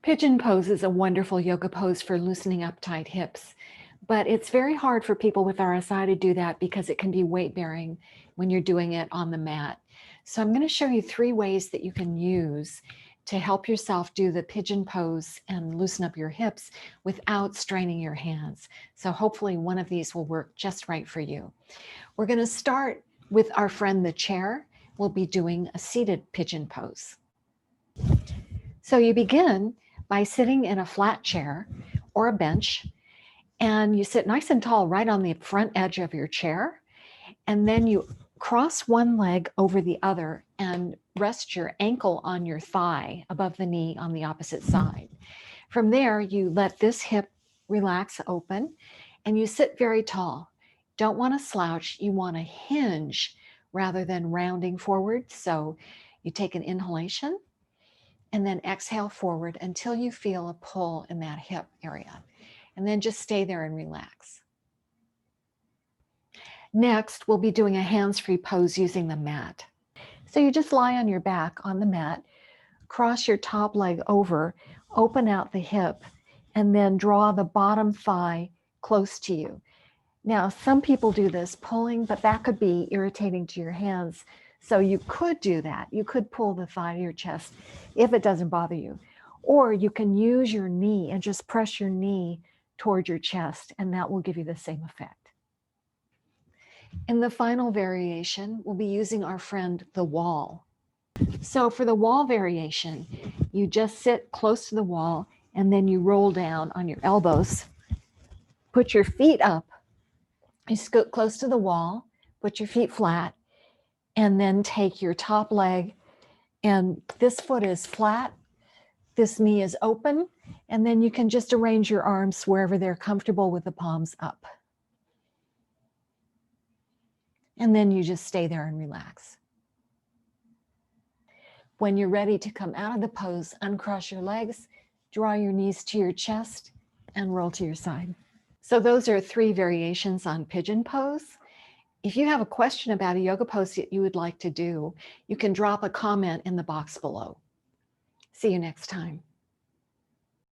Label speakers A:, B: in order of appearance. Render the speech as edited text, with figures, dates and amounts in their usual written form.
A: Pigeon pose is a wonderful yoga pose for loosening up tight hips, but it's very hard for people with RSI to do that because it can be weight bearing when you're doing it on the mat. So I'm going to show you 3 ways that you can use to help yourself do the pigeon pose and loosen up your hips without straining your hands. So hopefully one of these will work just right for you. We're going to start with our friend the chair. We'll be doing a seated pigeon pose. So you begin by sitting in a flat chair or a bench, and you sit nice and tall right on the front edge of your chair, and then you cross one leg over the other and rest your ankle on your thigh above the knee on the opposite side. From there, you let this hip relax open and you sit very tall. Don't want to slouch, you want to hinge rather than rounding forward. So you take an inhalation and then exhale forward until you feel a pull in that hip area. And then just stay there and relax. Next, we'll be doing a hands-free pose using the mat. So you just lie on your back on the mat, cross your top leg over, open out the hip, and then draw the bottom thigh close to you. Now, some people do this pulling, but that could be irritating to your hands. So you could do that. You could pull the thigh to your chest if it doesn't bother you. Or you can use your knee and just press your knee toward your chest, and that will give you the same effect. In the final variation, we'll be using our friend the wall. So for the wall variation, you just sit close to the wall and then you roll down on your elbows, put your feet up, you scoot close to the wall, put your feet flat, and then take your top leg, and this foot is flat, this knee is open, and then you can just arrange your arms wherever they're comfortable with the palms up. And then you just stay there and relax. When you're ready to come out of the pose, uncross your legs, draw your knees to your chest, and roll to your side. So those are 3 variations on pigeon pose. If you have a question about a yoga pose that you would like to do, you can drop a comment in the box below. See you next time.